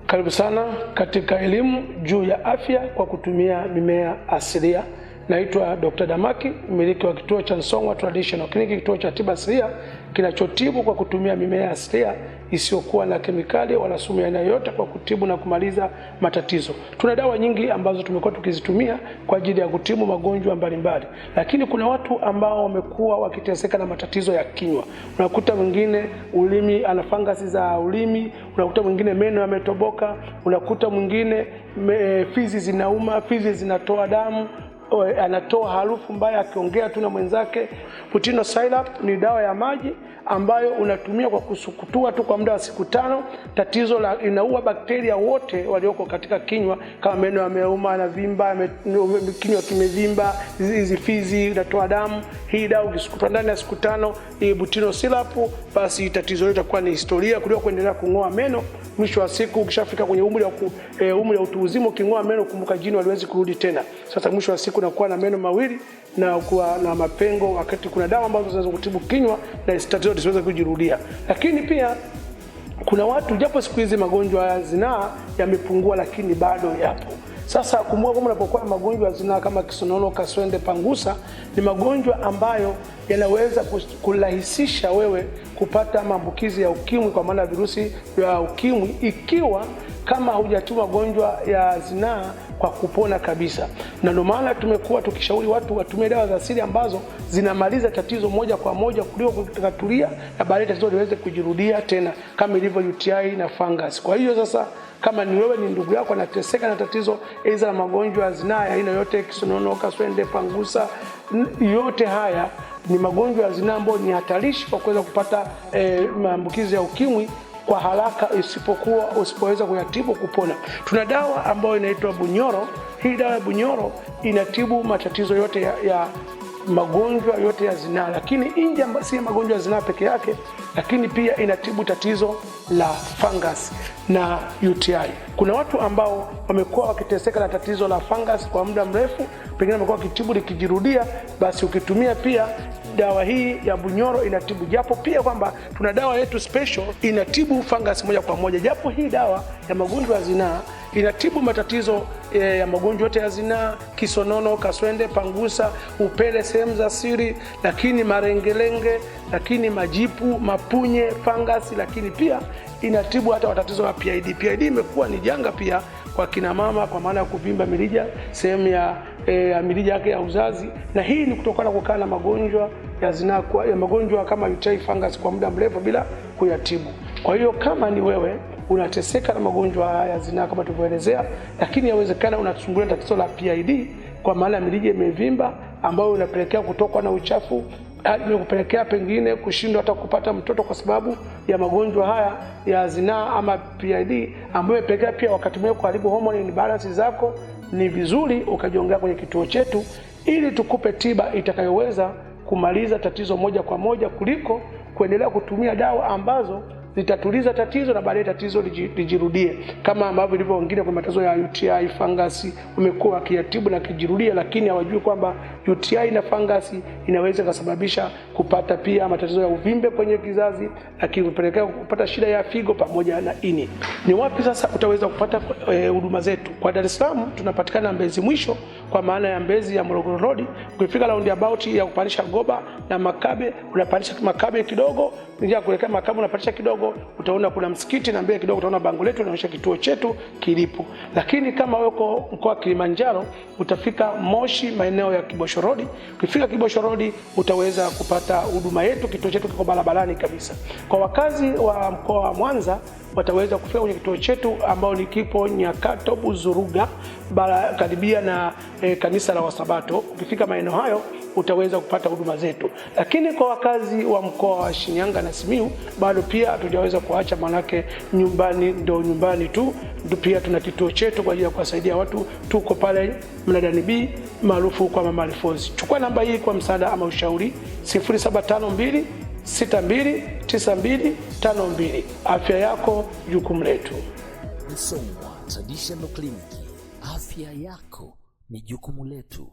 Karibu sana katika elimu juu ya afya kwa kutumia mimea asilia. Naitwa Dr. Damaki, mmiliki wa kituo cha Song'wa Traditional Clinic, kituo cha tiba asilia kinachotibu kwa kutumia mimea asilia isiyokuwa na kemikali wala sumu ya aina yoyote kwa kutibu na kumaliza matatizo. Tuna dawa nyingi ambazo tumekuwa tukizitumia kwa ajili ya kutibu magonjwa mbalimbali. Lakini kuna watu ambao wamekuwa wakiteseka na matatizo ya kinywa. Unakuta mwingine ulimi ana fangasi za ulimi, unakuta mwingine meno yametoboka, unakuta mwingine fizi zinauma, fizi zinatoa damu, anatoa harufu mbaya akiongea tu na mwenzake. Butino syrup ni dawa ya maji ambayo unatumia kwa kusukutua tu kwa muda wa siku 5. Tatizo la inaua bakteria wote walioko katika kinywa, kama meno yameuma na vimba, kinywa kimevimba, hizi fizi inatoa damu. Hii dawa ukisukutua ndani ya siku 5 hii Butino syrup, basi tatizo litakuwa ni historia kuliko kuendelea kung'oa meno. Mwisho wa siku ukishafika kwenye umri wa utu uzima, uking'oa meno, kumbuka jino haliwezi kurudi tena. Sasa mwisho wa siku unakuwa na meno mawili na kuwa na mapengo, wakati kuna dawa ambazo zinaweza kutibu kinywa na tatizo lisiweze kujirudia. Lakini pia kuna watu, japo siku hizi magonjwa ya zinaa yamepungua, lakini bado yapo. Sasa kumbuka kama unapokuwa na magonjwa ya zinaa kama kisonono, kaswende, pangusa, ni magonjwa ambayo yanaweza kurahisisha wewe kupata maambukizi ya ukimwi, kwa maana virusi vya ukimwi, ikiwa kama hujatibu magonjwa ya zinaa kwa kupona kabisa. Na ndio maana tumekuwa tukishauri watu watumie dawa za asili ambazo zinamaliza tatizo moja kwa moja kuliko kutatulia na baadaye tatizo liweze kujirudia tena, kama ilivyo UTI na fungus. Kwa hiyo sasa, kama ni wewe ni ndugu yako anateseka na tatizo aidha la magonjwa ya zinaa ya aina yote, kisonono, kaswende, pangusa, yote haya ni magonjwa ya zinaa ambayo ni hatarishi kwa kuweza kupata maambukizi ya ukimwi kwa haraka, usipoweza kuyatibu kupona. Tuna dawa ambayo inaitwa Bunyoro. Hii dawa ya Bunyoro inatibu matatizo yote ya magonjwa yote ya zinaa, lakini nje si magonjwa ya zinaa peke yake, lakini pia inatibu tatizo la fungus na UTI. Kuna watu ambao wamekuwa wakiteseka na tatizo la fungus kwa muda mrefu, pengine wamekuwa wakitibu likijirudia, basi ukitumia pia dawa hii ya Bunyoro inatibu. Japo pia kwamba tuna dawa yetu special inatibu fungus moja kwa moja, japo hii dawa ya magonjwa ya zinaa inatibu matatizo ya magonjwa yote ya zinaa, kisonono, kaswende, pangusa, upele sehemu za siri, lakini marengelenge, lakini majipu, mapunye, fungus, lakini pia inatibu hata matatizo ya PID. PID imekuwa ni janga pia kwa kina mama, kwa maana ya kuvimba mirija, sehemu ya mirija yake ya uzazi, na hii ni kutokana na kukaa na magonjwa ya zinaa, ya magonjwa kama UTI, fungus kwa muda mrefu bila kuyatibu. Kwa hiyo kama ni wewe unateseka na magonjwa ya zinaa kama tulivyoelezea, lakini yawezekana unasumbuliwa na tatizo la PID, kwa maana mirija imevimba ambayo inapelekea kutokwa na uchafu, hadi kupelekea pengine kushindwa hata kupata mtoto kwa sababu ya magonjwa haya ya zinaa ama PID, ambayo inapelekea pia wakati mwingine kuharibu hormone imbalance zako, ni vizuri ukajiongea kwenye kituo chetu ili tukupe tiba itakayoweza kumaliza tatizo moja kwa moja kuliko kuendelea kutumia dawa ambazo zitatuliza tatizo na baadaye tatizo lijirudie, kama ambavyo ilivyo wengine kwa matatizo ya UTI, fungus, wamekuwa wakiyatibu na kijirudia, lakini hawajui kwamba UTI na fungus inaweza kusababisha kupata pia matatizo ya uvimbe kwenye kizazi, lakini kupelekea kupata shida ya figo pamoja na ini. Ni wapi sasa utaweza kupata huduma zetu? Kwa Dar es Salaam tunapatikana Mbezi mwisho, kwa maana ya Mbezi ya Morogoro Road. Ukifika roundabout ya kupanisha Goba na Makabe, unapanisha Makabe kidogo, njia kuelekea Makabe unapanisha kidogo, utaona kuna msikiti, na mbele kidogo utaona bango letu linaonyesha kituo chetu kilipo. Lakini kama uko mkoa wa Kilimanjaro, utafika Moshi maeneo ya Kibosho Road. Ukifika Kibosho Road utaweza kupata huduma yetu, kituo chetu kiko barabarani kabisa. Kwa wakazi wa mkoa wa Mwanza wataweza kufika kwenye kituo chetu ambao ni kipo Nyakato Buzuruga, karibia na kanisa la Wasabato. Ukifika maeneo hayo utaweza kupata huduma zetu. Lakini kwa wakazi wa mkoa wa Shinyanga na Simiyu bado pia hatujaweza kuacha, manake nyumbani ndo nyumbani tu. Pia tuna kituo chetu kwa ajili ya kuwasaidia watu. Tuko pale Mnadani B maarufu kwa Mama Alfonsi. Chukua namba hii kwa msaada ama ushauri: 0752 629252. Afya yako jukumu letu. Song'wa Traditional Clinic, afya yako ni jukumu letu.